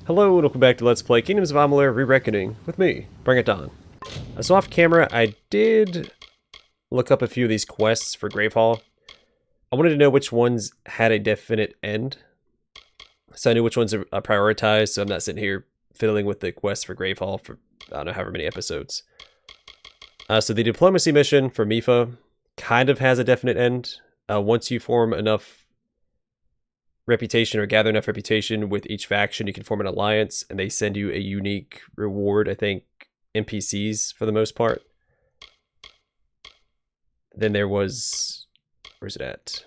Hello and welcome back to Let's Play Kingdoms of Amalur Re-Reckoning with me, Bring It On. So off camera, I did look up a few of these quests for Gravehal. I wanted to know which ones had a definite end, so I knew which ones are prioritized, so I'm not sitting here fiddling with the quests for Gravehal for, I don't know, however many episodes. So the diplomacy mission for Mifa kind of has a definite end. Once you form enough reputation or gather enough reputation with each faction, you can form an alliance and they send you a unique reward. I think NPCs for the most part. Then there was, where's it at?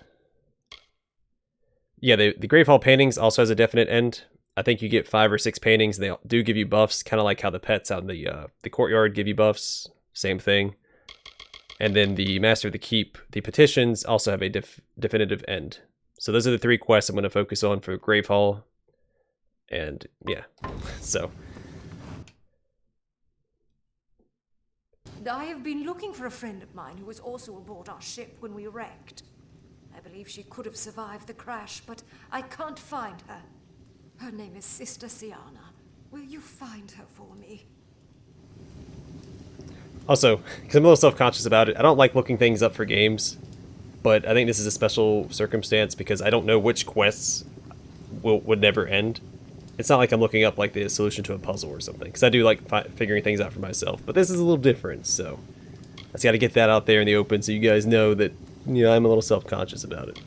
Yeah, the Gravehal paintings also has a definite end. I think you get 5 or 6 paintings and they do give you buffs, kind of like how the pets out in the courtyard give you buffs. Same thing. And then the Master of the Keep, the petitions also have a definitive end. So those are the 3 quests I'm going to focus on for Gravehal. And yeah, so. I have been looking for a friend of mine who was also aboard our ship when we wrecked. I believe she could have survived the crash, but I can't find her. Her name is Sister Siana. Will you find her for me? Also, because I'm a little self-conscious about it, I don't like looking things up for games. But I think this is a special circumstance because I don't know which quests would never end. It's not like I'm looking up like the solution to a puzzle or something, because I do like figuring things out for myself. But this is a little different, so I just got to get that out there in the open so you guys know that, you know, I'm a little self-conscious about it.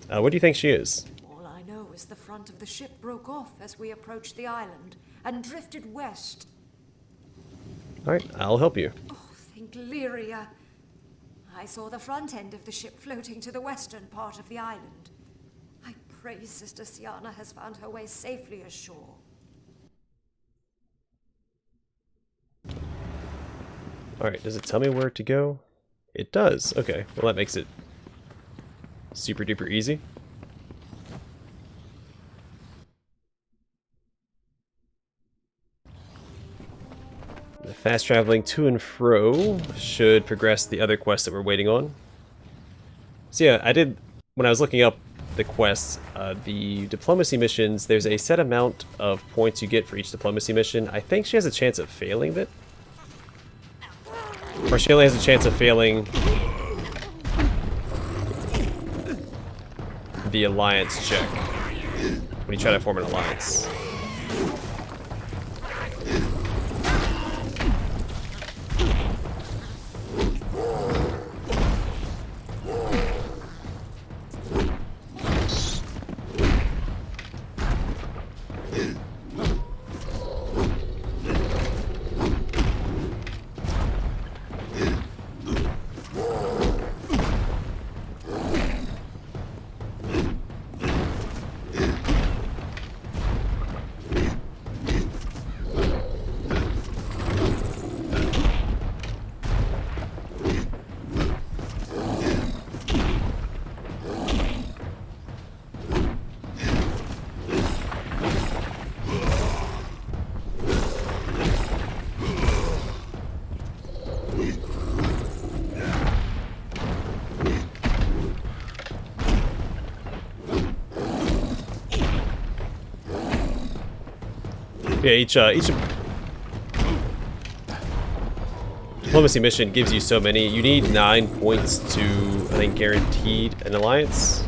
What do you think she is? All I know is the front of the ship broke off as we approached the island and drifted west. All right, I'll help you. Oh, think Lyria. I saw the front end of the ship floating to the western part of the island. I pray Sister Siana has found her way safely ashore. Alright, does it tell me where to go? It does. Okay, well that makes it super duper easy. The fast traveling to and fro should progress the other quests that we're waiting on. So yeah, I did, when I was looking up the quests, the diplomacy missions, there's a set amount of points you get for each diplomacy mission. I think she has a chance of failing it. Or she only has a chance of failing the alliance check when you try to form an alliance. Yeah, each diplomacy mission gives you so many. You need 9 points to, I think, guaranteed an alliance.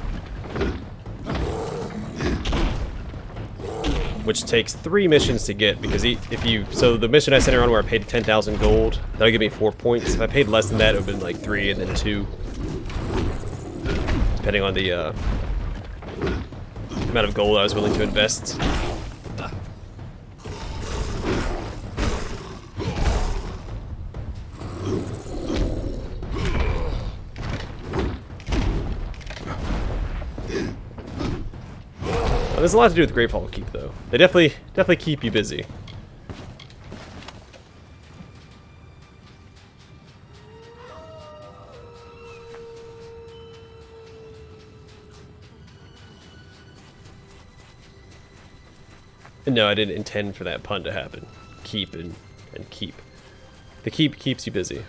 Which takes 3 missions to get, because if you, so the mission I sent her on where I paid 10,000 gold, that'll give me 4 points. If I paid less than that, it would have been like 3 and then 2. Depending on the amount of gold I was willing to invest. There's a lot to do with Gravehal Keep, though. They definitely keep you busy. And no, I didn't intend for that pun to happen. Keep and keep. The keep keeps you busy.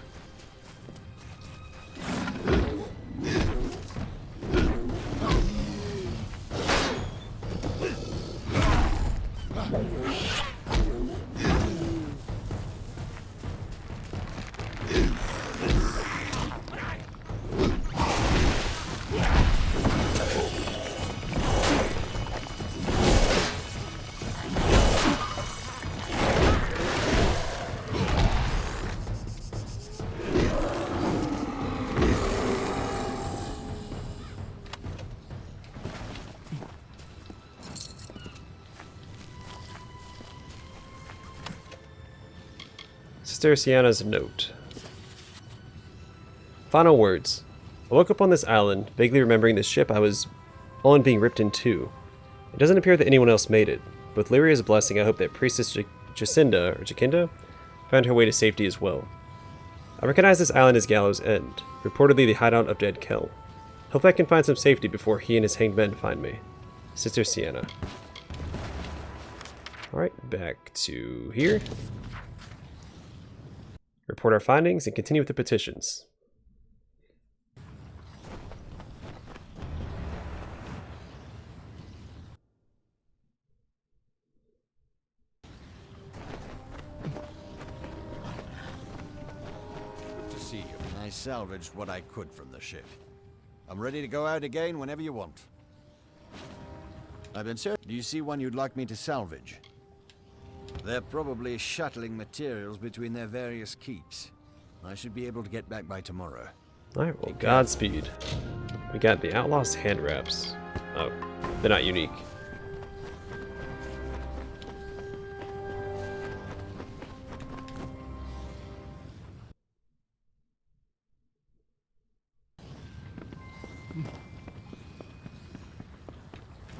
Sister Siana's note. Final words. I woke up on this island, vaguely remembering the ship I was on being ripped in two. It doesn't appear that anyone else made it. With Lyria's blessing, I hope that Priestess Jacinda found her way to safety as well. I recognize this island as Gallows End, reportedly the hideout of Dead Kel. Hope I can find some safety before he and his hanged men find me. Sister Siana. Alright, back to here. Report our findings and continue with the petitions. Good to see you. I salvaged what I could from the ship. I'm ready to go out again whenever you want. I've been searching. Do you see one you'd like me to salvage? They're probably shuttling materials between their various keeps. I should be able to get back by tomorrow. Alright, well, Godspeed. We got the Outlaw's hand wraps. Oh, they're not unique.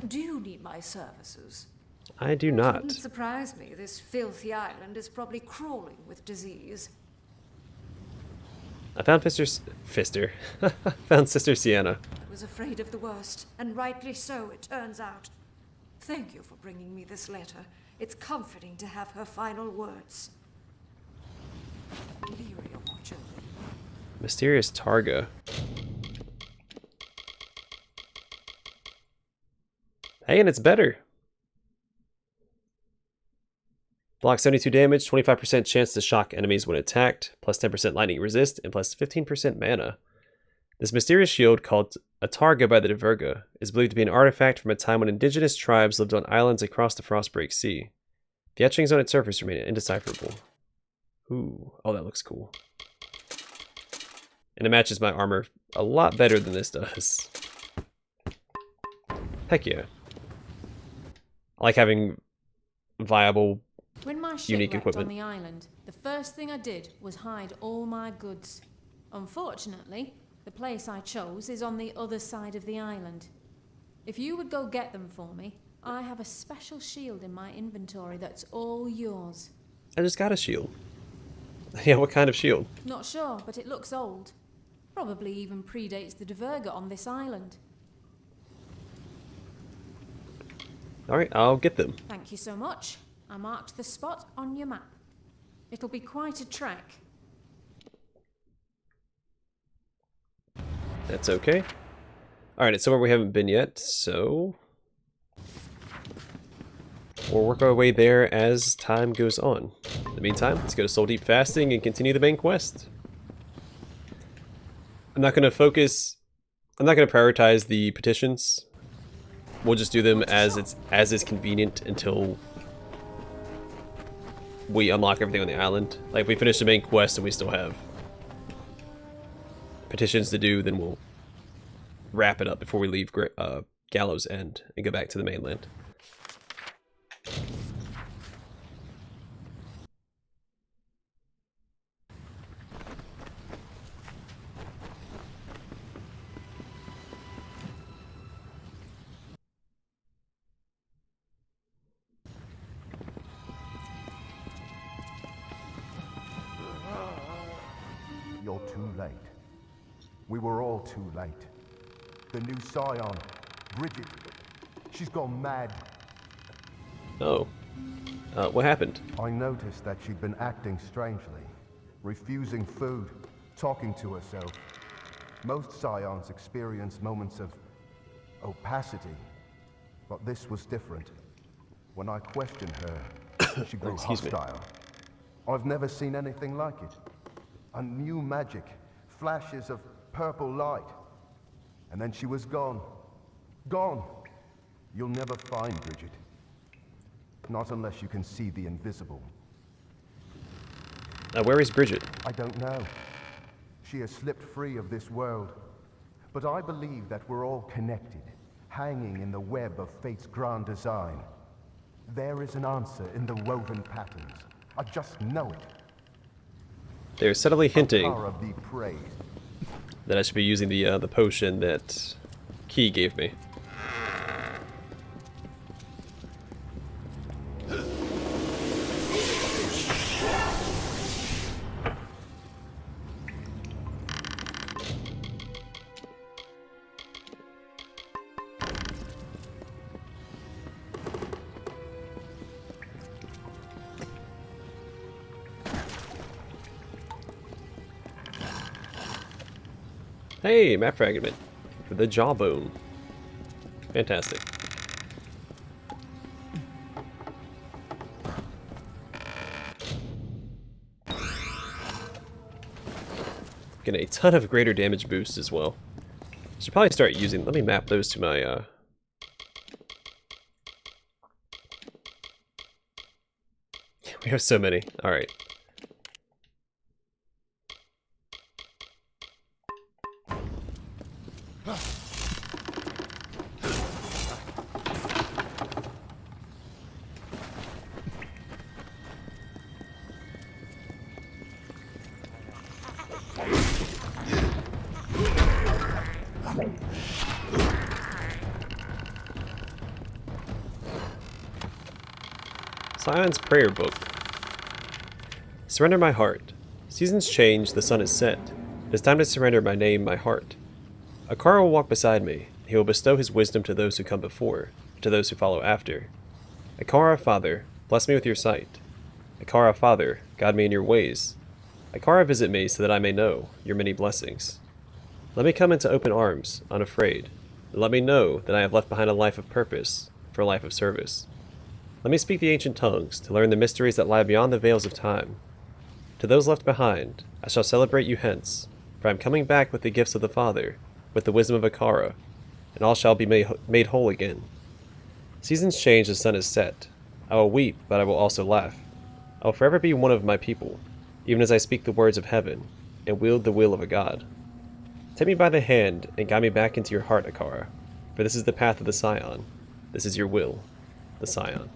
Do you need my services? I do It not. wouldn't surprise me. This filthy island is probably crawling with disease. I found found Sister Siana. I was afraid of the worst, and rightly so, it turns out. Thank you for bringing me this letter. It's comforting to have her final words. Lyria, watch over you. Mysterious Targa. Hey, and it's better. Block 72 damage, 25% chance to shock enemies when attacked, plus 10% lightning resist, and plus 15% mana. This mysterious shield, called a Targa by the Diverga, is believed to be an artifact from a time when indigenous tribes lived on islands across the Frostbreak Sea. The etchings on its surface remain indecipherable. Ooh, oh, that looks cool. And it matches my armor a lot better than this does. Heck yeah. I like having viable, when my ship unique wrecked equipment. on the island, the first thing I did was hide all my goods. Unfortunately, the place I chose is on the other side of the island. If you would go get them for me, I have a special shield in my inventory that's all yours. I just got a shield. Yeah, what kind of shield? Not sure, but it looks old. Probably even predates the Diverga on this island. Alright, I'll get them. Thank you so much. I marked the spot on your map. It'll be quite a trek. That's okay. Alright, it's somewhere we haven't been yet, so we'll work our way there as time goes on. In the meantime, let's go to Soul Deep Fasting and continue the main quest. I'm not going to prioritize the petitions. We'll just do them as is convenient until we unlock everything on the island. Like, if we finish the main quest and we still have petitions to do, then we'll wrap it up before we leave Gallows End and go back to the mainland. You're too late. We were all too late. The new scion, Bridget, she's gone mad. Oh. What happened? I noticed that she'd been acting strangely, refusing food, talking to herself. Most scions experience moments of opacity, but this was different. When I questioned her, she grew Excuse me. hostile. I've never seen anything like it. A new magic, flashes of purple light. And then she was gone. Gone. You'll never find Bridget. Not unless you can see the invisible. Where is Bridget? I don't know. She has slipped free of this world. But I believe that we're all connected, hanging in the web of fate's grand design. There is an answer in the woven patterns. I just know it. They're subtly hinting Akara be praised. that I should be using the potion that Key gave me. Hey, map fragment for the jawbone. Fantastic. Getting a ton of greater damage boosts as well. Should probably start using. Let me map those to my. We have so many. All right. Sion's Prayer Book. Surrender my heart. Seasons change, the sun is set. It is time to surrender my name, my heart. Akara will walk beside me. He will bestow his wisdom to those who come before, to those who follow after. Akara, Father, bless me with your sight. Akara, Father, guide me in your ways. Akara, visit me so that I may know your many blessings. Let me come into open arms, unafraid. Let me know that I have left behind a life of purpose, for a life of service. Let me speak the ancient tongues, to learn the mysteries that lie beyond the veils of time. To those left behind, I shall celebrate you hence, for I am coming back with the gifts of the Father, with the wisdom of Akara, and all shall be made whole again. Seasons change, the sun is set. I will weep, but I will also laugh. I will forever be one of my people, even as I speak the words of heaven, and wield the will of a god. Take me by the hand, and guide me back into your heart, Akara, for this is the path of the Scion. This is your will, the Scion.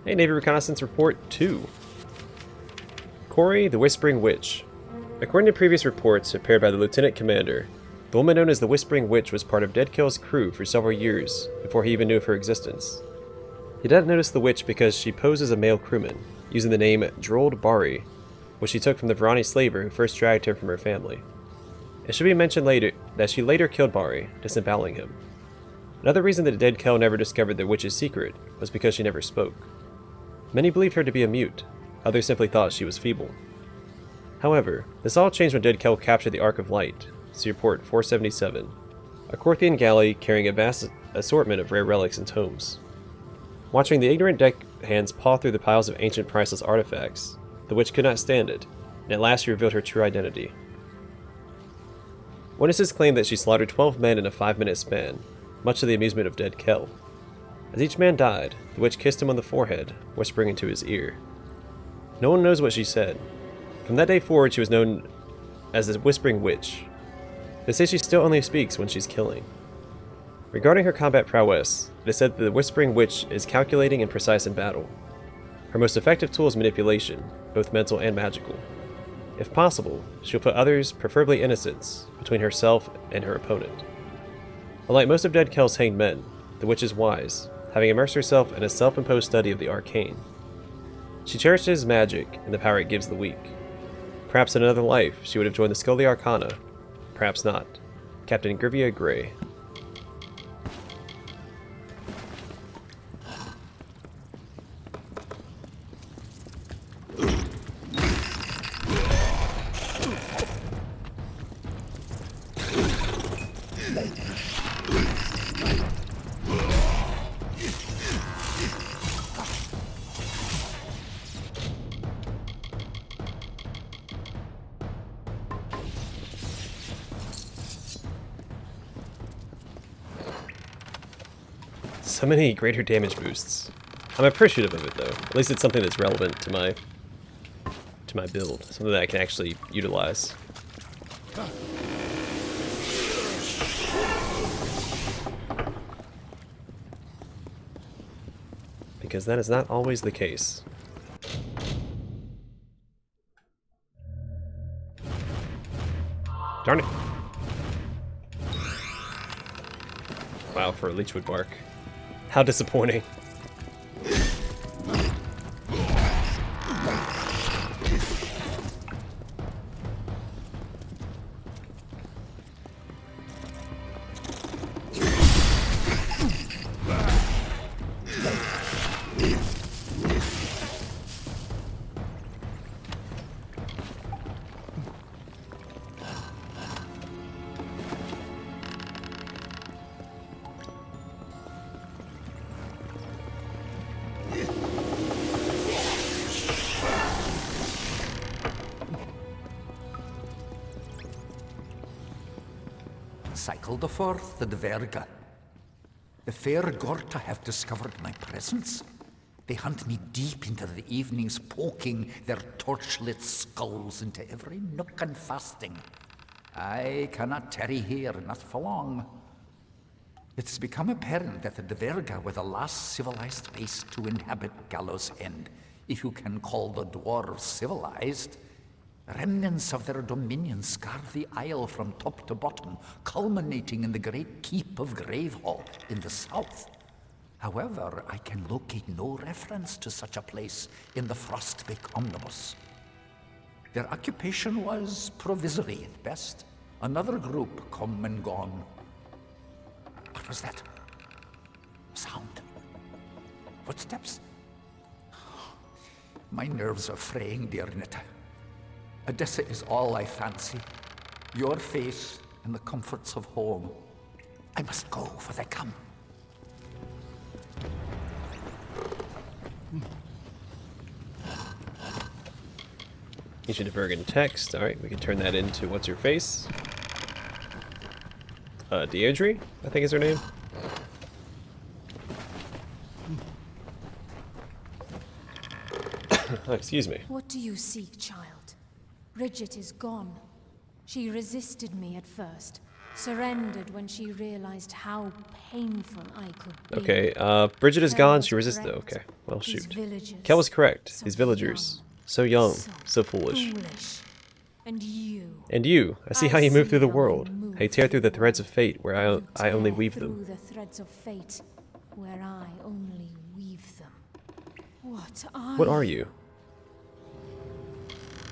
Hey, Navy Reconnaissance Report 2. Corey, the Whispering Witch. According to previous reports prepared by the Lieutenant Commander, the woman known as the Whispering Witch was part of Deadkill's crew for several years before he even knew of her existence. He didn't notice the witch because she posed as a male crewman, using the name Drold Bari, which she took from the Varani slaver who first dragged her from her family. It should be mentioned later that she later killed Bari, disemboweling him. Another reason that Deadkill never discovered the witch's secret was because she never spoke. Many believed her to be a mute, others simply thought she was feeble. However, this all changed when Deadkill captured the Ark of Light, see Report 477, a Korthian galley carrying a vast assortment of rare relics and tomes. Watching the ignorant deckhands paw through the piles of ancient priceless artifacts, the witch could not stand it, and at last she revealed her true identity. Witnesses claim that she slaughtered 12 men in a 5-minute span, much to the amusement of Deadkill. As each man died, the witch kissed him on the forehead, whispering into his ear. No one knows what she said. From that day forward, she was known as the Whispering Witch. They say she still only speaks when she's killing. Regarding her combat prowess, it is said that the Whispering Witch is calculating and precise in battle. Her most effective tool is manipulation, both mental and magical. If possible, she will put others, preferably innocents, between herself and her opponent. Unlike most of Deadkill's hanged men, the witch is wise, having immersed herself in a self-imposed study of the arcane. She cherishes magic and the power it gives the weak. Perhaps in another life she would have joined the Scholia Arcana, perhaps not. Captain Grivia Gray. So many greater damage boosts. I'm appreciative of it though. At least it's something that's relevant to my build. Something that I can actually utilize. Because that is not always the case. Darn it. Wow, for a leechwood bark. How disappointing. Cycle the forth, the Dverga. The fair Gorta have discovered my presence. They hunt me deep into the evenings, poking their torchlit skulls into every nook and fasting. I cannot tarry here, not for long. It's become apparent that the Dverga were the last civilized race to inhabit Gallows End, if you can call the dwarves civilized. Remnants of their dominion scar the isle from top to bottom, culminating in the great keep of Gravehal in the south. However, I can locate no reference to such a place in the Frostbeak Omnibus. Their occupation was provisory at best. Another group come and gone. What was that? Sound. Footsteps? My nerves are fraying, dear Nita. Odessa is all I fancy. Your face and the comforts of home. I must go, for they come. Ancient Divergent text. Alright, we can turn that into what's your face? Deirdre, I think is her name. Oh, excuse me. What do you seek, child? Bridget is gone. She resisted me at first, surrendered when she realized how painful I could be. Okay, Bridget is gone, she resisted. Okay, well, shoot. Kel was correct. These villagers. So young, so foolish. And you. And you. I see how you move through the world. How you tear through the threads of fate where I only weave them. Through the threads of fate where I only weave them. What are you?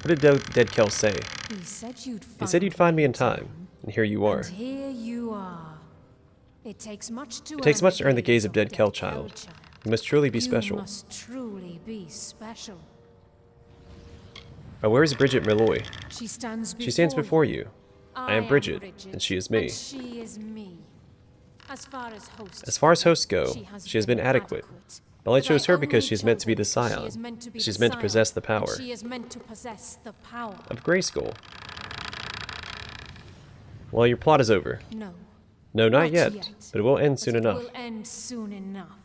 What did Dead Kel say? He said you'd find me in time, and here you are. And here you are. It takes much to earn the gaze of Dead Kel, child. You must truly be special. You must truly be special. Where is Bridget Malloy? She stands before you. I am Bridget, and she is me. She is me. As far as hosts go, she has been adequate. But I chose her because she is meant to be the scion. She's meant to possess the power. She is meant to possess the power of Grayskull. Well, your plot is over. No. No, not yet. But it will end soon enough. It will end soon enough.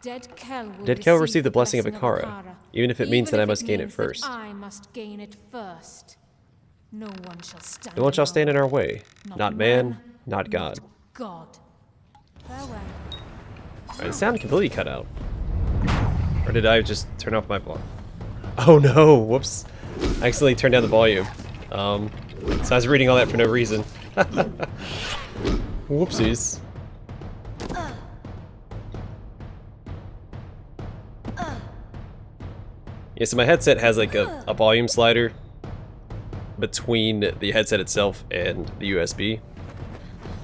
Dead Kel will receive the blessing of Akara, even if it means that I must gain it first. I must gain it first. No one shall stand. No one shall stand in our way. Not man, not God. God. Farewell. Alright, the sound completely cut out. Or did I just turn off my volume? Oh no! Whoops. I accidentally turned down the volume. So I was reading all that for no reason. Whoopsies. Yeah, so my headset has like a volume slider between the headset itself and the USB.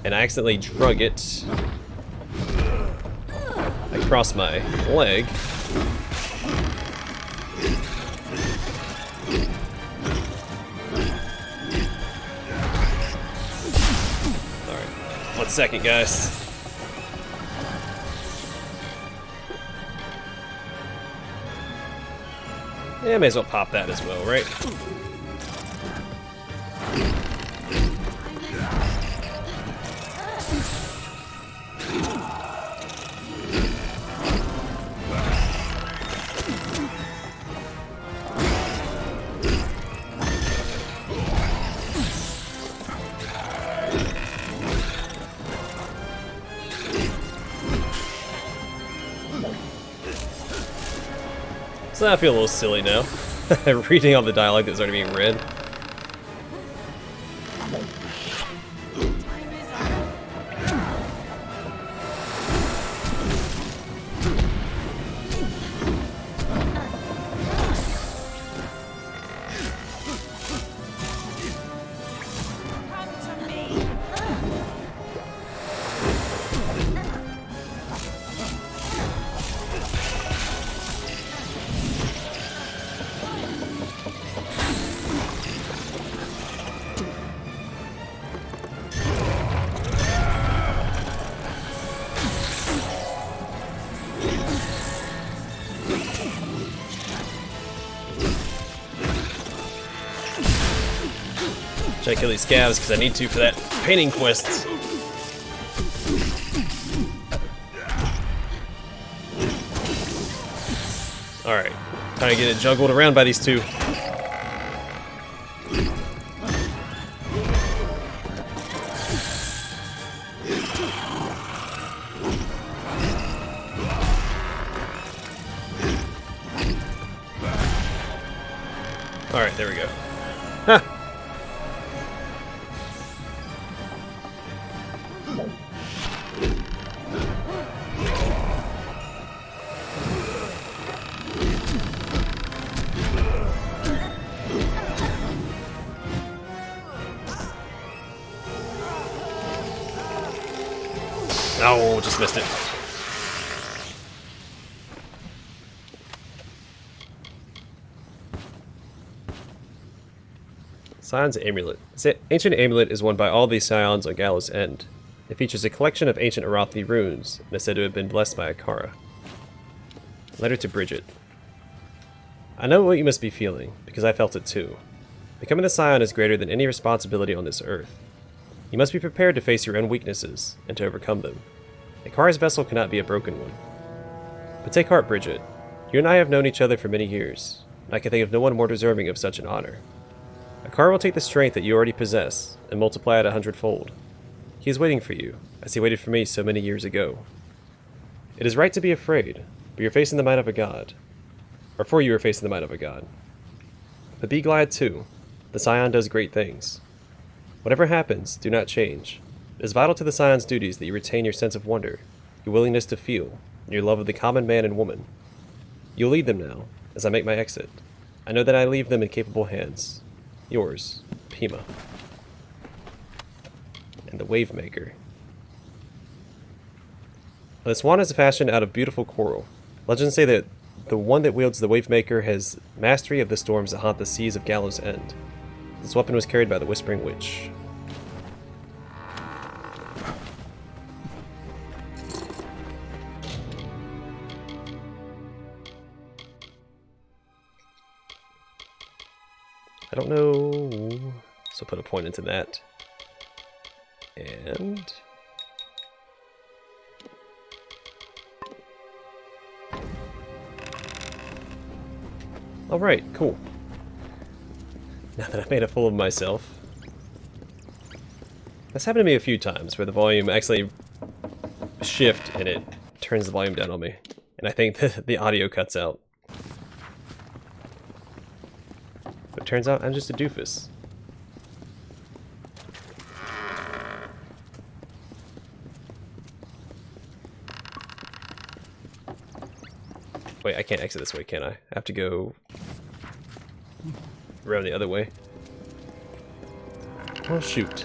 and I accidentally drug it across my leg. Alright, 1 second, guys. Yeah, may as well pop that as well, right? So I feel a little silly now, reading all the dialogue that's already being read. Try to kill these scavs because I need to for that painting quest. Alright, trying to get it juggled around by these two. Alright, there we go. Ha! Oh, just missed it. Scion's Amulet. This ancient amulet is worn by all these scions on Gallows End. It features a collection of ancient Arathi runes and is said to have been blessed by Akara. Letter to Bridget. I know what you must be feeling, because I felt it too. Becoming a scion is greater than any responsibility on this earth. You must be prepared to face your own weaknesses and to overcome them. Akara's vessel cannot be a broken one. But take heart, Bridget. You and I have known each other for many years, and I can think of no one more deserving of such an honor. Akara will take the strength that you already possess and multiply it 100-fold. He is waiting for you, as he waited for me so many years ago. It is right to be afraid, but you're facing the might of a god. Or for you are facing the might of a god. But be glad too. The scion does great things. Whatever happens, do not change. It is vital to the scion's duties that you retain your sense of wonder, your willingness to feel, and your love of the common man and woman. You'll lead them now, as I make my exit. I know that I leave them in capable hands. Yours, Pima. And the Wavemaker. The swan is fashioned out of beautiful coral. Legends say that the one that wields the Wavemaker has mastery of the storms that haunt the seas of Gallows End. This weapon was carried by the Whispering Witch. I don't know, so put a point into that. And alright, cool. Now that I've made a fool of myself. That's happened to me a few times where the volume actually shifts and it turns the volume down on me. And I think that the audio cuts out. But it turns out I'm just a doofus. Wait, I can't exit this way, can I? I have to go around the other way. Well, shoot.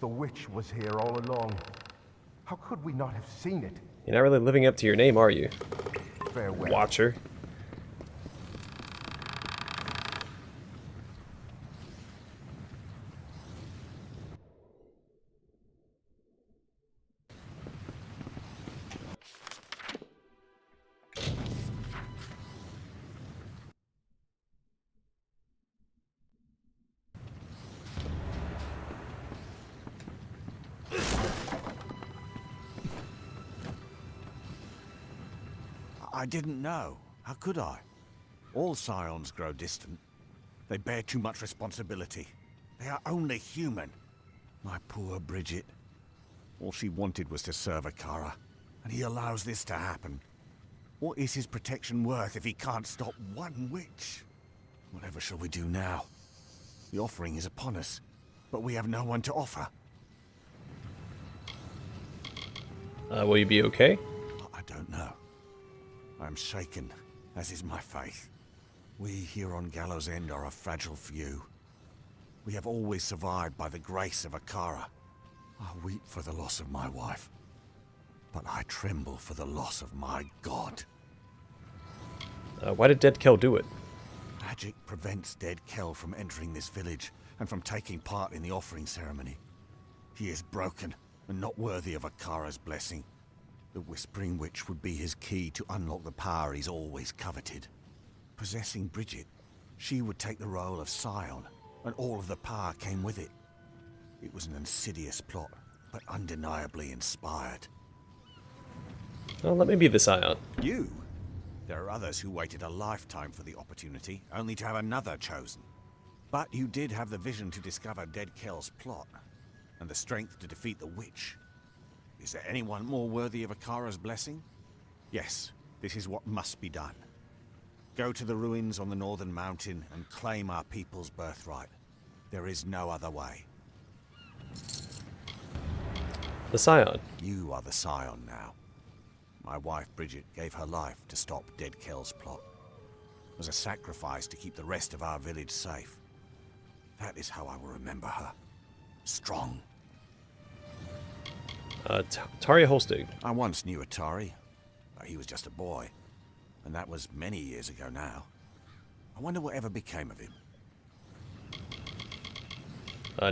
the witch was here all along. How could we not have seen it? You're not really living up to your name, are you? Farewell. Watcher. I didn't know. How could I? All scions grow distant. They bear too much responsibility. They are only human. My poor Bridget. All she wanted was to serve Akara, and he allows this to happen. What is his protection worth if he can't stop one witch? Whatever shall we do now? The offering is upon us, but we have no one to offer. Will you be okay? I don't know. I am shaken, as is my faith. We here on Gallows End are a fragile few. We have always survived by the grace of Akara. I weep for the loss of my wife, but I tremble for the loss of my god. Why did Dead Kel do it? Magic prevents Dead Kel from entering this village and from taking part in the offering ceremony. He is broken and not worthy of Akara's blessing. The Whispering Witch would be his key to unlock the power he's always coveted. Possessing Bridget, she would take the role of scion, and all of the power came with it. It was an insidious plot, but undeniably inspired. Well, let me be the scion. You? There are others who waited a lifetime for the opportunity, only to have another chosen. But you did have the vision to discover Dead Kel's plot, and the strength to defeat the witch. Is there anyone more worthy of Akara's blessing? Yes, this is what must be done. Go to the ruins on the northern mountain and claim our people's birthright. There is no other way. The scion. You are the scion now. My wife Bridget gave her life to stop Dead Kel's plot. It was a sacrifice to keep the rest of our village safe. That is how I will remember her. Strong. Taria Holstig. I once knew Atari, but he was just a boy, and that was many years ago now. I wonder whatever became of him.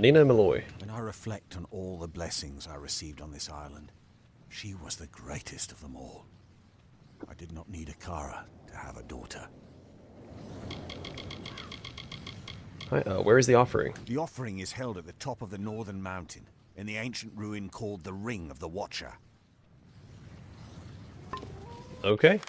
Nina Malloy. When I reflect on all the blessings I received on this island, she was the greatest of them all. I did not need Akara to have a daughter. Hi, where is the offering? The offering is held at the top of the northern mountain, in the ancient ruin called the Ring of the Watcher. Okay.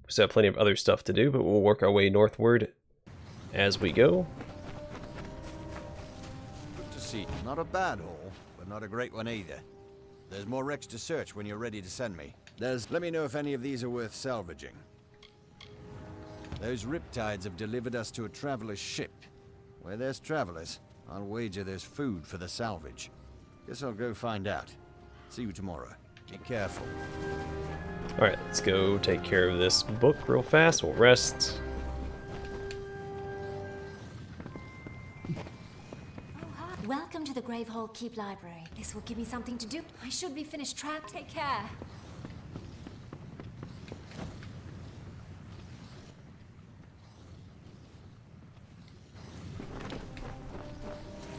We still have plenty of other stuff to do, but we'll work our way northward as we go. Good to see. Not a bad haul, but not a great one either. There's more wrecks to search when you're ready to send me. Let me know if any of these are worth salvaging. Those riptides have delivered us to a traveler's ship. Where there's travelers, I'll wager there's food for the salvage. Guess I'll go find out. See you tomorrow. Be careful. Alright, let's go take care of this book real fast. We'll rest. Welcome to the Gravehal Keep library. This will give me something to do. I should be finished track. Take care.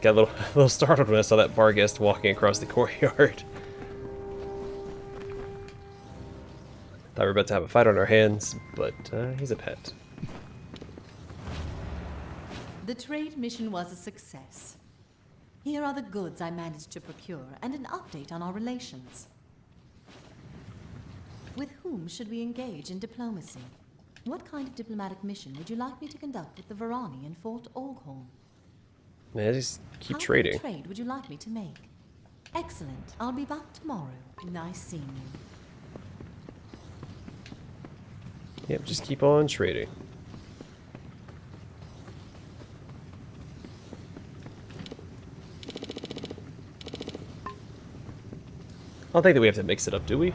Got a little startled when I saw that bar guest walking across the courtyard. Thought we were about to have a fight on our hands, but he's a pet. The trade mission was a success. Here are the goods I managed to procure, and an update on our relations. With whom should we engage in diplomacy? What kind of diplomatic mission would you like me to conduct with the Varani in Fort Oghorn? Man, just keep How trading. much trade would you like me to make? Excellent. I'll be back tomorrow. Nice seeing you. Yep, just keep on trading. don't think that we have to mix it up, do we?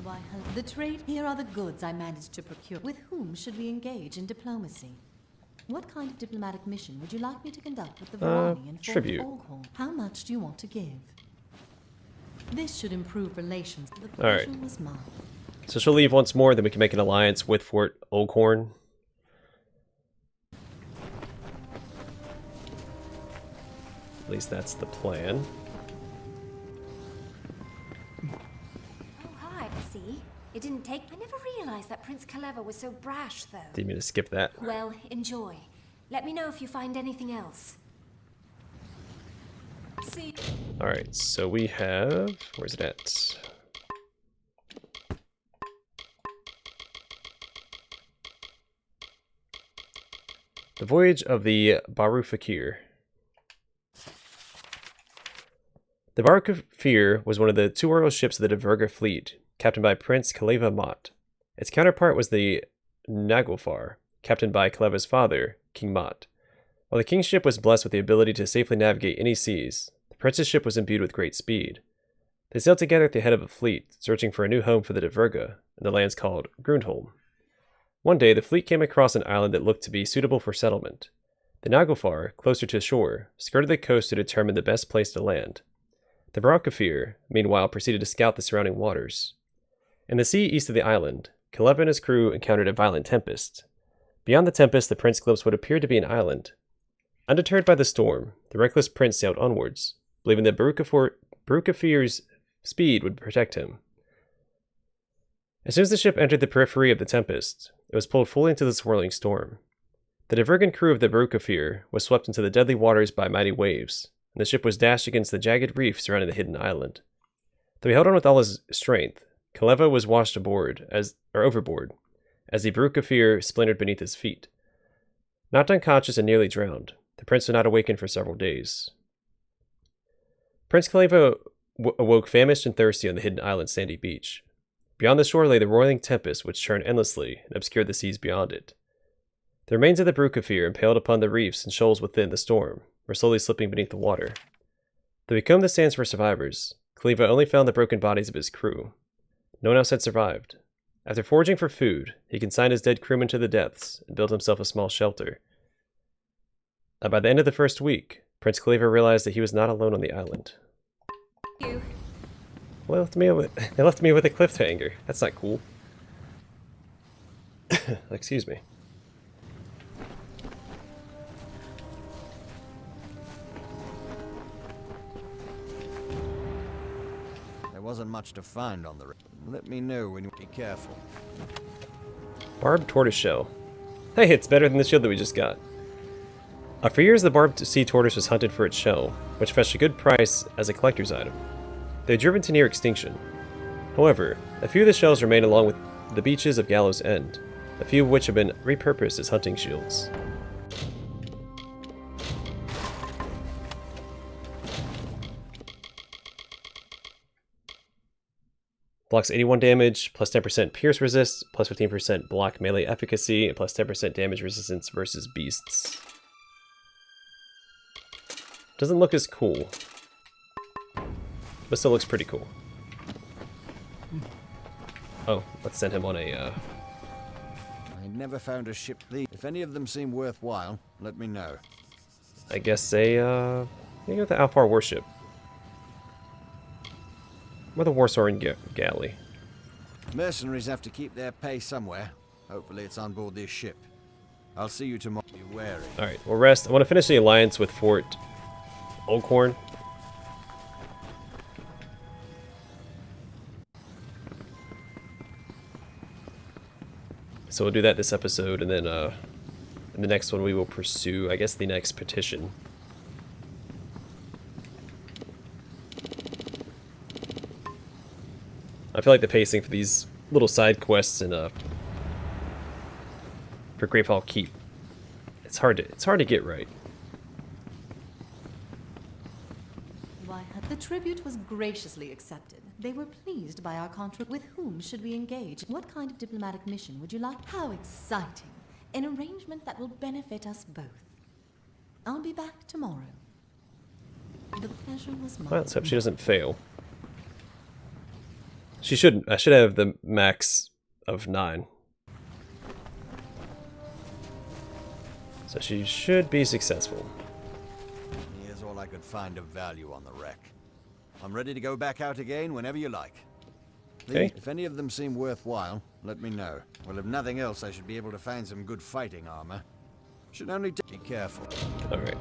Why, the trade. Here are the goods I managed to procure. With whom should we engage in diplomacy? What kind of diplomatic mission would you like me to conduct with the Varani and Fort tribute. Oghorn? How much do you want to give? This should improve relations. The All right. pleasure was mine. So she'll leave once more, then we can make an alliance with Fort Oghorn. At least that's the plan. Oh, hi. See? It didn't take... I never realized that Prince Kaleva was so brash, though. Didn't mean to skip that. Well, enjoy. Let me know if you find anything else. See. Alright, so we have... Where's it at? The Voyage of the Fakir. The Fakir was one of the two royal ships of the Diverga fleet, captained by Prince Kaleva Mott. Its counterpart was the Naglfar, captained by Kaleva's father, King Mott. While the king's ship was blessed with the ability to safely navigate any seas, the prince's ship was imbued with great speed. They sailed together at the head of a fleet, searching for a new home for the Diverga in the lands called Grundholm. One day, the fleet came across an island that looked to be suitable for settlement. The Naglfar, closer to shore, skirted the coast to determine the best place to land. The Barakafir, meanwhile, proceeded to scout the surrounding waters. In the sea east of the island, Kaleva and his crew encountered a violent tempest. Beyond the tempest, the prince glimpsed what appeared to be an island. Undeterred by the storm, the reckless prince sailed onwards, believing that Barukafir's speed would protect him. As soon as the ship entered the periphery of the tempest, it was pulled fully into the swirling storm. The Divergan crew of the Barukafir was swept into the deadly waters by mighty waves, and the ship was dashed against the jagged reef surrounding the hidden island. Though he held on with all his strength, Kaleva was washed overboard as the Barukafir splintered beneath his feet. Knocked unconscious and nearly drowned, the prince would not awaken for several days. Prince Kaleva awoke famished and thirsty on the hidden island's sandy beach. Beyond the shore lay the roiling tempest which churned endlessly and obscured the seas beyond it. The remains of the Barukafir, impaled upon the reefs and shoals within the storm, were slowly slipping beneath the water. Though he combed the sands for survivors, Kaleva only found the broken bodies of his crew. No one else had survived. After foraging for food, he consigned his dead crewmen to the depths and built himself a small shelter. By the end of the first week, Prince Kaleva realized that he was not alone on the island. You. Well, they left me with a cliffhanger. That's not cool. Excuse me. There wasn't much to find on the... Let me know when you... Be careful. Barbed tortoiseshell. Hey, it's better than the shield that we just got. For years, the barbed sea tortoise was hunted for its shell, which fetched a good price as a collector's item. They had driven to near extinction. However, a few of the shells remain along with the beaches of Gallows End, a few of which have been repurposed as hunting shields. Blocks 81 damage, plus 10% pierce resist, plus 15% block melee efficacy, and plus 10% damage resistance versus beasts. Doesn't look as cool, but still looks pretty cool. Oh, let's send him on a, I never found a ship. If any of them seem worthwhile, let me know. I guess maybe with the Alfar warship. Or the Warsorin galley. Mercenaries have to keep their pay somewhere. Hopefully it's on board this ship. I'll see you tomorrow. Be wary. Alright, we'll rest. I want to finish the alliance with Fort Oghorn. So we'll do that this episode, and then in the next one we will pursue, I guess, the next petition. I feel like the pacing for these little side quests and for Gravehal Keep, it's hard to get right. Why, the tribute was graciously accepted. They were pleased by our contract. With whom should we engage? What kind of diplomatic mission would you like? How exciting! An arrangement that will benefit us both. I'll be back tomorrow. The pleasure was mine. Well, let's hope she doesn't fail. She shouldn't. I should have the max of 9. So she should be successful. Here's all I could find of value on the wreck. I'm ready to go back out again whenever you like. Okay. If any of them seem worthwhile, let me know. Well, if nothing else, I should be able to find some good fighting armor. Should only be careful. All right.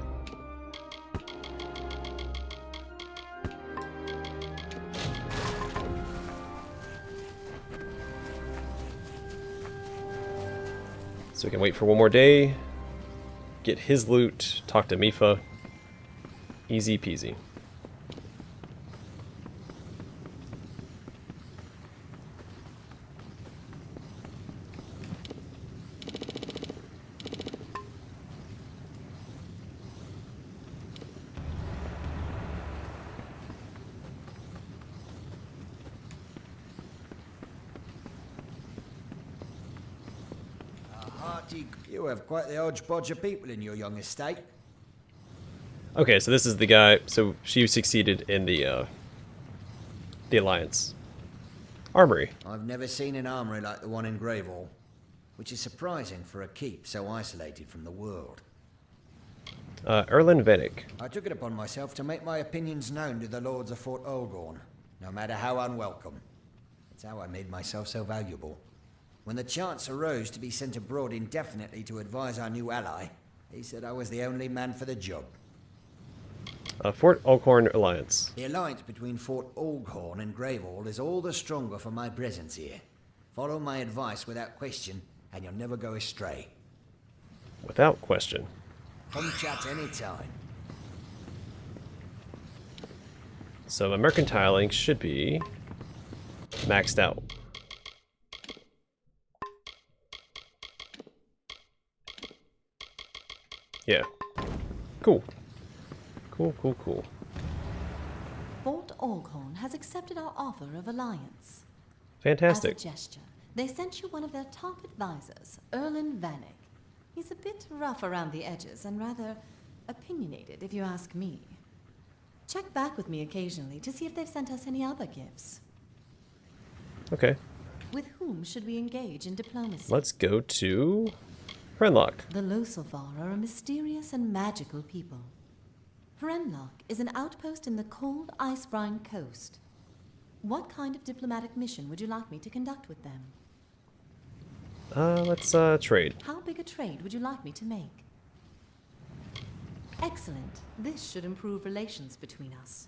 So we can wait for one more day, get his loot, talk to Mifa. Easy peasy. You have quite the hodgepodge of people in your young estate. Okay, so this is the guy. So she succeeded in the Alliance armory. I've never seen an armory like the one in Gravehal, which is surprising for a keep so isolated from the world. Erlen Vennick. I took it upon myself to make my opinions known to the lords of Fort Olgorn, no matter how unwelcome. It's how I made myself so valuable. When the chance arose to be sent abroad indefinitely to advise our new ally, he said I was the only man for the job. Fort Olkhorn Alliance. The alliance between Fort Olghorn and Gravehal is all the stronger for my presence here. Follow my advice without question, and you'll never go astray. Without question. Come chat anytime. So my mercantiling should be maxed out. Yeah. Cool. Cool. Fort Olghorn has accepted our offer of alliance. Fantastic. As a gesture, they sent you one of their top advisors, Erlen Vannick. He's a bit rough around the edges and rather opinionated, if you ask me. Check back with me occasionally to see if they've sent us any other gifts. Okay. With whom should we engage in diplomacy? Let's go to Renlock. The Loselvar are a mysterious and magical people. Renlock is an outpost in the cold Icebrine coast. What kind of diplomatic mission would you like me to conduct with them? Let's trade. How big a trade would you like me to make? Excellent. This should improve relations between us.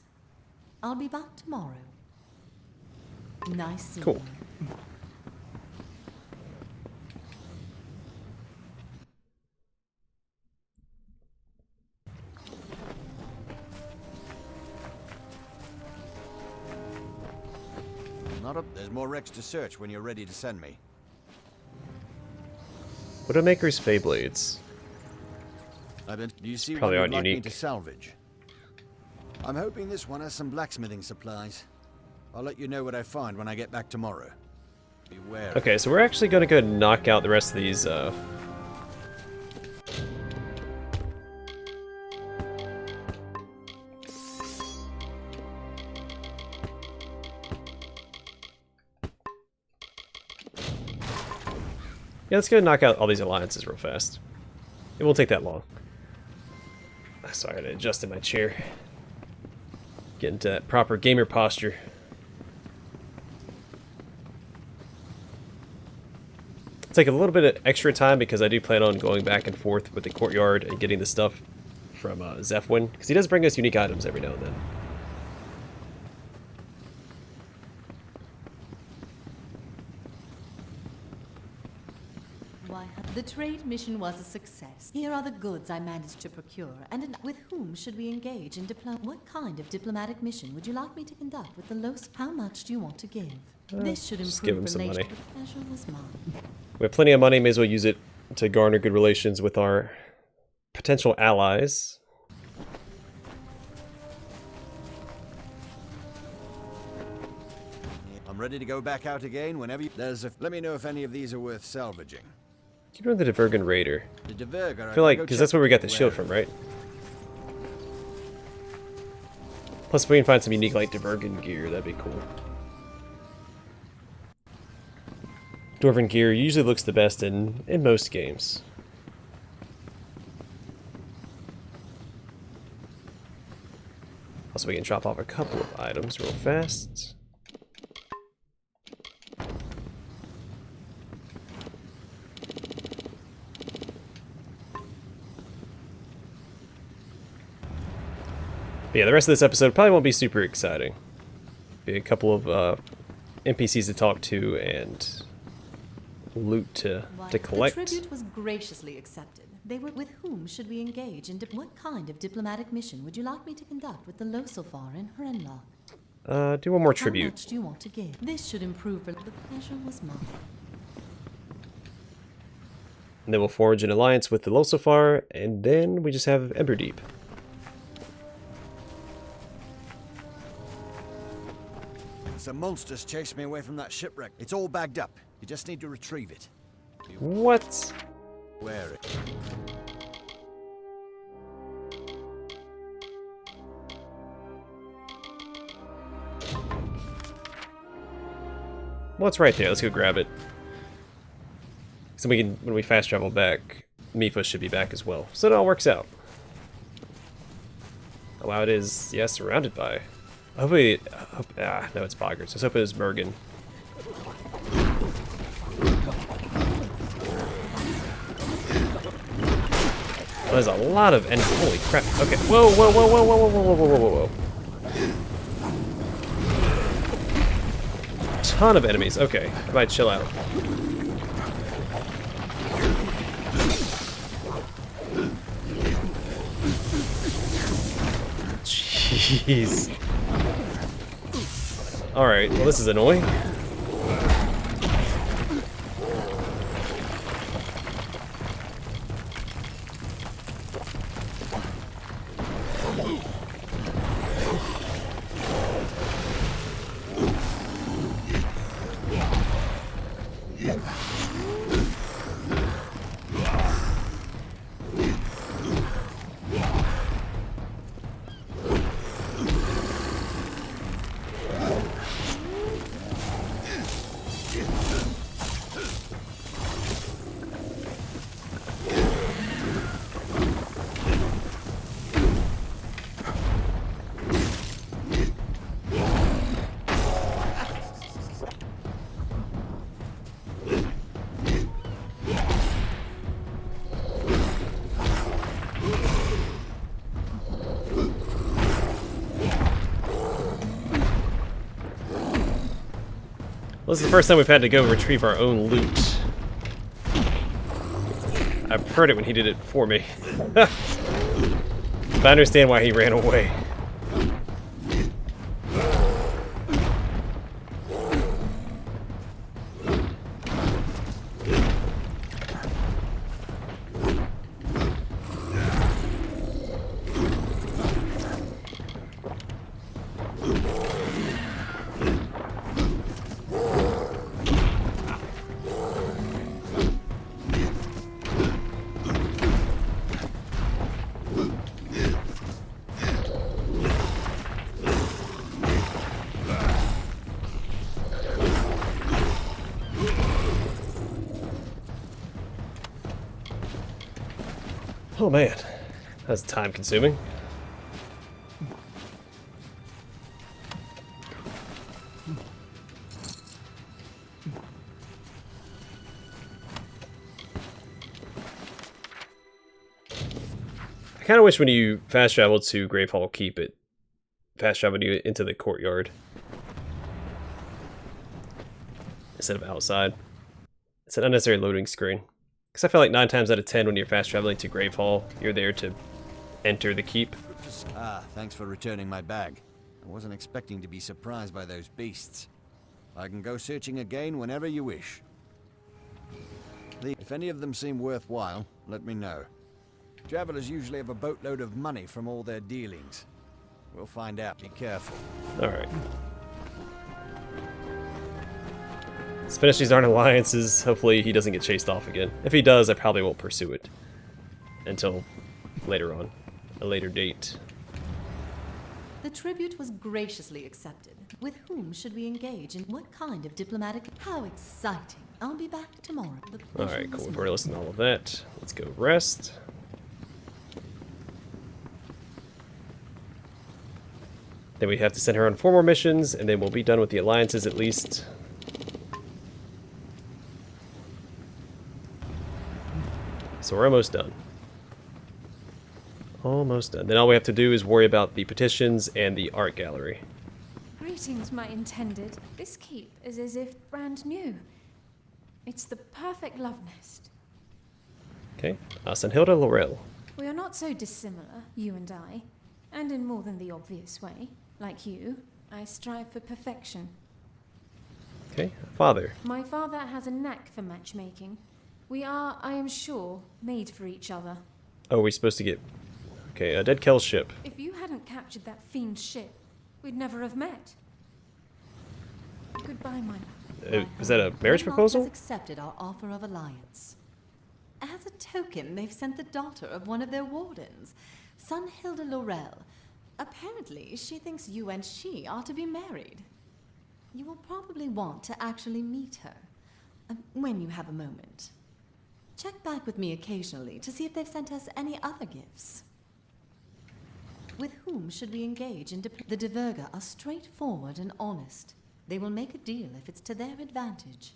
I'll be back tomorrow. Nice seeing Cool. you. Not up. There's more wrecks to search when you're ready to send me. Widowmaker's Feyblades. Do you see Probably what aren't you'd like me unique. to salvage? I'm hoping this one has some blacksmithing supplies. I'll let you know what I find when I get back tomorrow. Beware. Okay, so we're actually going to go ahead and knock out the rest of these. Yeah, let's go knock out all these alliances real fast. It won't take that long. Sorry, I had to adjust in my chair. Get into that proper gamer posture. Take a little bit of extra time because I do plan on going back and forth with the courtyard and getting the stuff from Zephwin, because he does bring us unique items every now and then. The trade mission was a success. Here are the goods I managed to procure, and with whom should we engage in What kind of diplomatic mission would you like me to conduct with the Los? How much do you want to give? This should just give improve him some money. relations. The pleasure was mine. We have plenty of money, may as well use it to garner good relations with our potential allies. I'm ready to go back out again whenever you... Let me know if any of these are worth salvaging. Keep doing the Divergen Raider. The Diverger... I feel like, because that's where we got the shield from, right? Plus, if we can find some unique, like, Divergen gear, that'd be cool. Dwarven gear usually looks the best in most games. Also, we can drop off a couple of items real fast. But yeah, the rest of this episode probably won't be super exciting. Be a couple of NPCs to talk to and loot to collect. The tribute was graciously accepted. They were with whom should we engage in what kind of diplomatic mission would you like me to conduct with the Losilfar in Hrenlock? Do one more How tribute. much do you want to give? This should improve. The pleasure was mine. And then we'll forge an alliance with the Losilfar, and then we just have Emberdeep. Some monsters chased me away from that shipwreck. It's all bagged up. You just need to retrieve it. What? Wear it. Well, it's right there. Let's go grab it. So we can, when we fast travel back, Mifa should be back as well. So it all works out. Oh wow, it is, yeah, surrounded by. Hopefully, no, it's Boggarts. Let's hope it is Mergen. Oh, there's a lot of enemies. Holy crap. Okay. Whoa, whoa, whoa, whoa, whoa, whoa, whoa, whoa, whoa, whoa, whoa. Ton of enemies. Okay. Everybody chill out. Jeez. Alright, well this is annoying. Well, this is the first time we've had to go retrieve our own loot. I preferred it when he did it for me. But I understand why he ran away. Oh man, that's time consuming. I kind of wish when you fast travel to Gravehal Keep it fast traveled you into the courtyard instead of outside. It's an unnecessary loading screen. Because I feel like 9 times out of 10 when you're fast traveling to Gravehal, you're there to enter the keep. Ah, thanks for returning my bag. I wasn't expecting to be surprised by those beasts. I can go searching again whenever you wish. If any of them seem worthwhile, let me know. Travelers usually have a boatload of money from all their dealings. We'll find out. Be careful. Alright. Let's finish these darn alliances. Hopefully he doesn't get chased off again. If he does, I probably won't pursue it until later on, a later date. The tribute was graciously accepted. With whom should we engage in what kind of diplomatic... How exciting. I'll be back tomorrow. Alright, cool. We've already listened to all of that. Let's go rest. Then we have to send her on 4 more missions, and then we'll be done with the alliances at least. So we're almost done. Almost done. Then all we have to do is worry about the petitions and the art gallery. Greetings, my intended. This keep is as if brand new. It's the perfect love nest. Okay, Sanhilda Laurel. We are not so dissimilar, you and I, and in more than the obvious way. Like you, I strive for perfection. Okay, Father. My father has a knack for matchmaking. We are, I am sure, made for each other. Oh, we're supposed to get... Okay, a Dead Kel's ship. If you hadn't captured that fiend's ship, we'd never have met. Goodbye, my... Is that a marriage Raymond proposal? has accepted our offer of alliance. As a token, they've sent the daughter of one of their wardens, Sanhilda Laurel. Apparently, she thinks you and she are to be married. You will probably want to actually meet her, when you have a moment. Check back with me occasionally to see if they've sent us any other gifts. With whom should we engage in the Diverga are straightforward and honest. They will make a deal if it's to their advantage.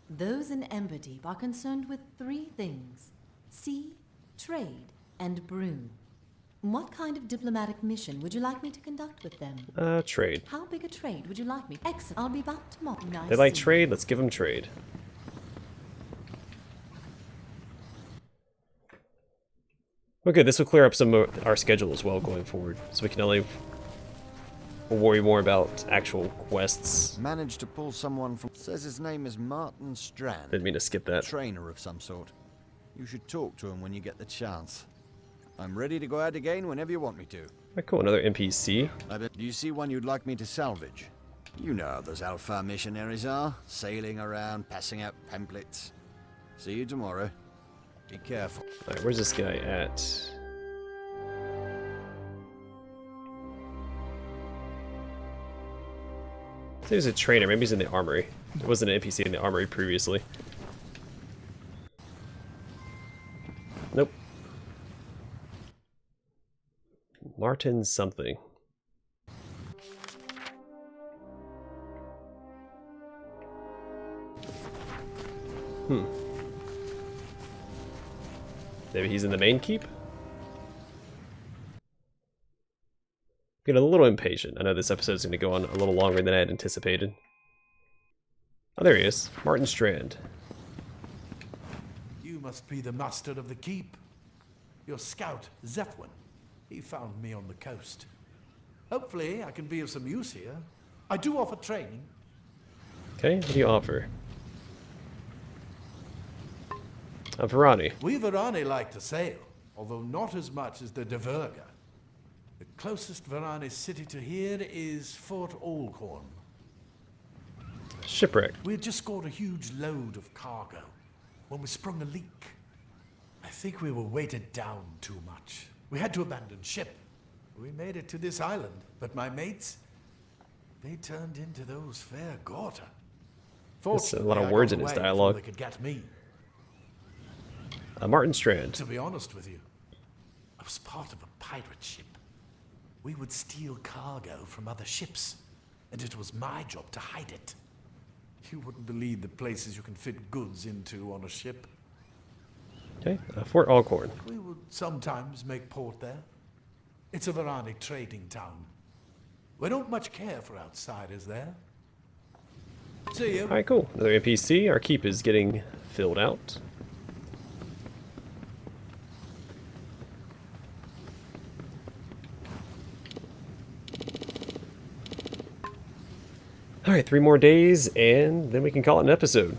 Those in Emberdeep are concerned with 3 things: sea, trade, and brew. What kind of diplomatic mission would you like me to conduct with them? Trade. How big a trade would you like me? Excellent. I'll be back tomorrow. Nice. They like seeing trade, let's give them trade. Okay, this will clear up some of our schedule as well going forward, so we can only worry more about actual quests. Managed to pull someone from... Says his name is Martin Strand. Didn't mean to skip that. Trainer of some sort. You should talk to him when you get the chance. I'm ready to go out again whenever you want me to. Alright, cool, another NPC. Do you see one you'd like me to salvage? You know how those Alpha missionaries are, sailing around, passing out pamphlets. See you tomorrow. Be careful. Alright, where's this guy at? He was a trainer, maybe he's in the armory. There wasn't an NPC in the armory previously. Nope. Martin something. Maybe he's in the main keep? Getting a little impatient. I know this episode's going to go on a little longer than I had anticipated. Oh, there he is. Martin Strand. You must be the master of the keep. Your scout, Zephwin. He found me on the coast. Hopefully, I can be of some use here. I do offer training. Okay, what do you offer? Varani. We Varani like to sail, although not as much as the Diverga. The closest Varani city to here is Fort Olcorn. Shipwreck. We had just scored a huge load of cargo when we sprung a leak. I think we were weighted down too much. We had to abandon ship. We made it to this island, but my mates, they turned into those fair Gorta. There's a lot of words in his dialogue. They could get me. Martin Strand. To be honest with you, I was part of a pirate ship. We would steal cargo from other ships, and it was my job to hide it. You wouldn't believe the places you can fit goods into on a ship. Okay, Fort Alcorn. We would sometimes make port there. It's a Varani trading town. We don't much care for outsiders there. See you. Alright, cool. Another NPC. Our keep is getting filled out. Alright, 3 more days, and then we can call it an episode.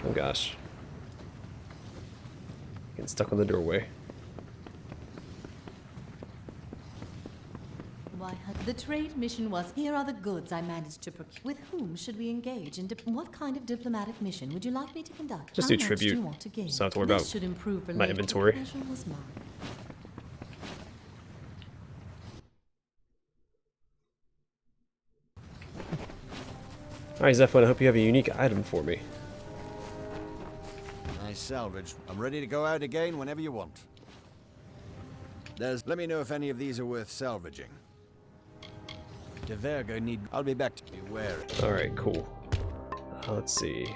Oh gosh. Getting stuck on the doorway. Why, The trade mission was, here are the goods I managed to procure. With whom should we engage in what kind of diplomatic mission would you like me to conduct? Just How do much tribute. Do you want to give? So I don't have to worry This about should improve my relation- inventory. The pleasure was mine. Alright, Zephon, I hope you have a unique item for me. Nice salvage. I'm ready to go out again whenever you want. Let me know if any of these are worth salvaging. De Verga need... I'll be back to be wary. Alright, cool. Let's see.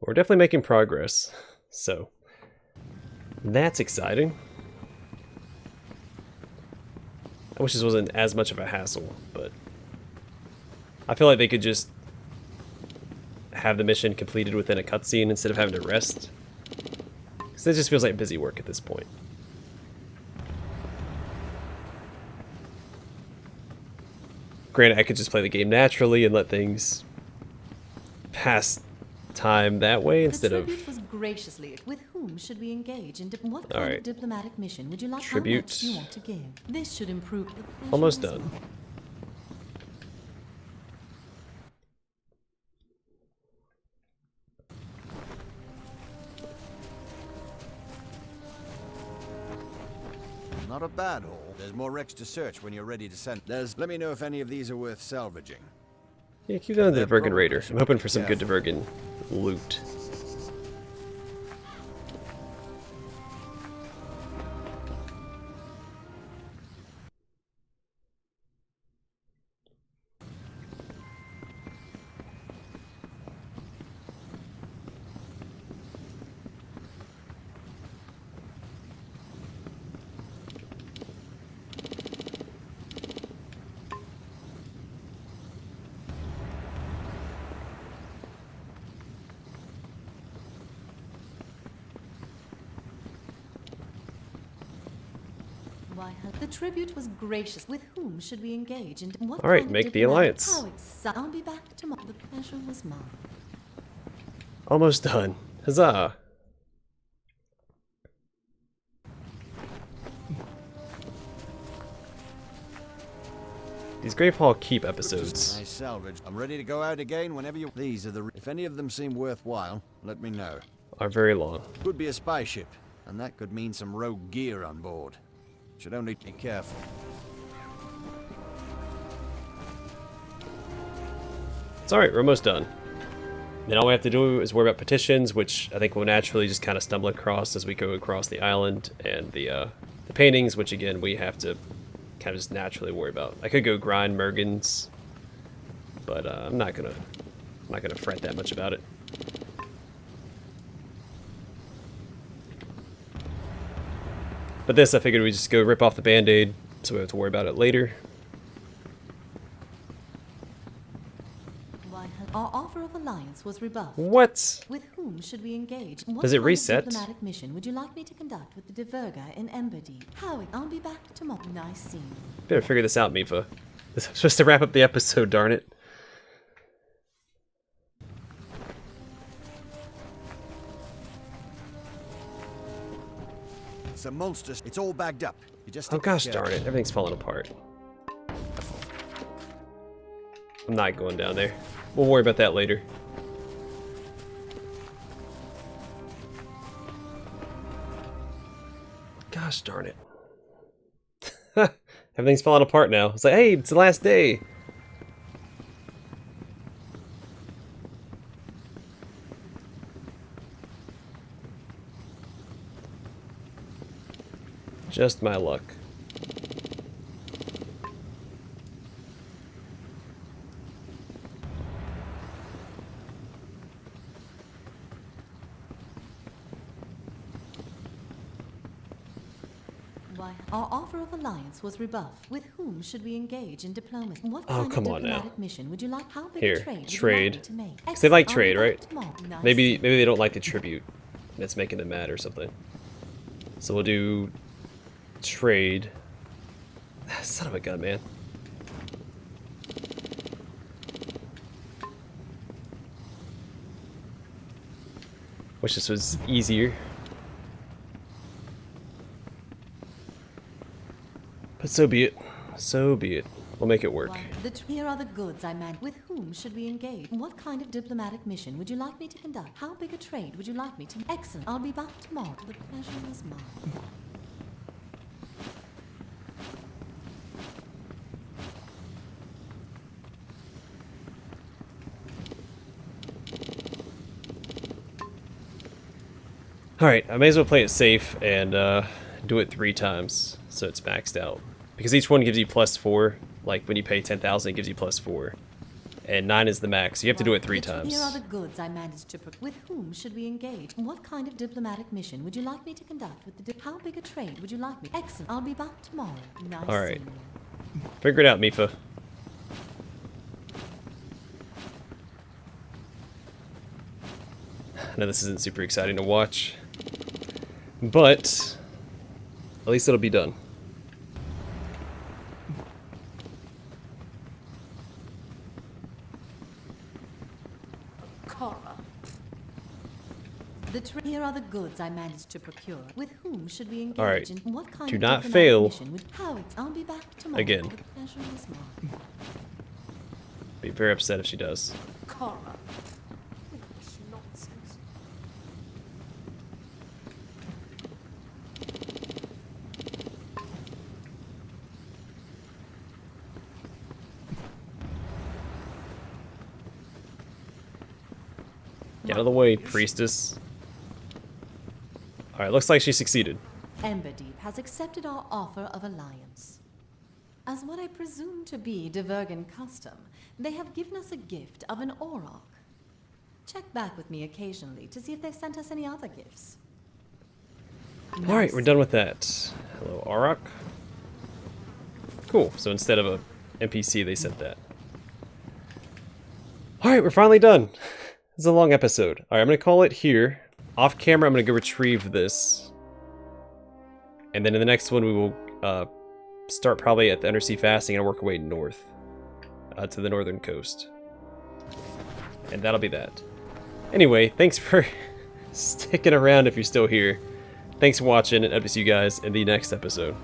We're definitely making progress, so that's exciting. I wish this wasn't as much of a hassle, but I feel like they could just have the mission completed within a cutscene instead of having to rest. Because it just feels like busy work at this point. Granted, I could just play the game naturally and let things pass time that way instead of... The tribute was graciously. With whom should we engage in what kind Alright. of diplomatic mission would you like? Tribute. How much do you want to give? This should improve. The pleasure Almost was done. mine. Not a bad haul. There's more wrecks to search when you're ready to send. Let me know if any of these are worth salvaging. Yeah, keep doing the They're Divergen probably Raider. I'm hoping for some good careful. Divergen loot. Why, the tribute was gracious. With whom should we engage in what All right, kind of make the diplomatic- alliance. How exciting. I'll be back tomorrow. The pleasure was mine. Almost done. Huzzah! These Gravehal Keep episodes. Nice salvage. I'm ready to go out again whenever you... These are the... If any of them seem worthwhile, let me know. Are very long. Could be a spy ship, and that could mean some rogue gear on board. Should only be careful. It's alright, we're almost done. Then all we have to do is worry about petitions, which I think we'll naturally just kind of stumble across as we go across the island, and the paintings, which again we have to kind of just naturally worry about. I could go grind Mergens, but I'm not gonna fret that much about it. But this, I figured we'd just go rip off the band-aid, so we don't have to worry about it later. Why, our offer of alliance was rebuffed. What? With whom should we engage? What Does it kind of reset? diplomatic mission would you like me to conduct with the Diverga in Emberdeep? Howie, I'll be back tomorrow. Nice seeing you. Better figure this out, Mifa. This is supposed to wrap up the episode, darn it. It's a monster. It's all bagged up. You just... Oh stick gosh to darn it, everything's falling apart. I'm not going down there. We'll worry about that later. Gosh darn it. Everything's falling apart now. It's like, hey, it's the last day. Just my luck. Why, our offer of alliance was rebuffed. With whom should we engage in diplomacy? What Oh, kind come of on now. diplomatic mission would you like? How big Here, a trade would you trade. like me to make? 'Cause they like Excellent. I'll trade, be right? back tomorrow. Nice Maybe seeing they don't like the tribute. That's making them mad or something. So we'll do trade. Son of a gun, man. Wish this was easier. But so be it. So be it. We'll make it work. Here are the goods I meant. With whom should we engage? What kind of diplomatic mission would you like me to conduct? How big a trade would you like me to? Excellent. I'll be back tomorrow. The pleasure is mine. Alright, I may as well play it safe and do it 3 times so it's maxed out. Because each one gives you +4. Like when you pay 10,000, it gives you +4. And 9 is the max. So you have to do it 3 times. Here are the goods I managed to procure. With whom should we engage? What kind of diplomatic mission would you like me to conduct with the How big a trade would you like me? Excellent. I'll be back tomorrow. Nice Alright. seeing you. Figure it out, Mifa. I know this isn't super exciting to watch. But at least it'll be done. Here are the goods I managed to procure. With whom should we engage? All right. In what kind Do of not diplomatic fail. mission would I'll be back tomorrow. Again. The pleasure is mine. Be very upset if she does. Akara. Foolish nonsense. Get out of the way, priestess. Alright, looks like she succeeded. Emberdeep has accepted our offer of alliance. As what I presume to be Divergan custom, they have given us a gift of an auroch. Check back with me occasionally to see if they've sent us any other gifts. Alright, we're done with that. Hello, Auroch. Cool, so instead of a NPC, they sent that. Alright, we're finally done. This is a long episode. Alright, I'm going to call it here. Off camera, I'm going to go retrieve this. And then in the next one, we will start probably at the Undersea Fasting and work our way north to the northern coast. And that'll be that. Anyway, thanks for sticking around if you're still here. Thanks for watching, and I'll see you guys in the next episode.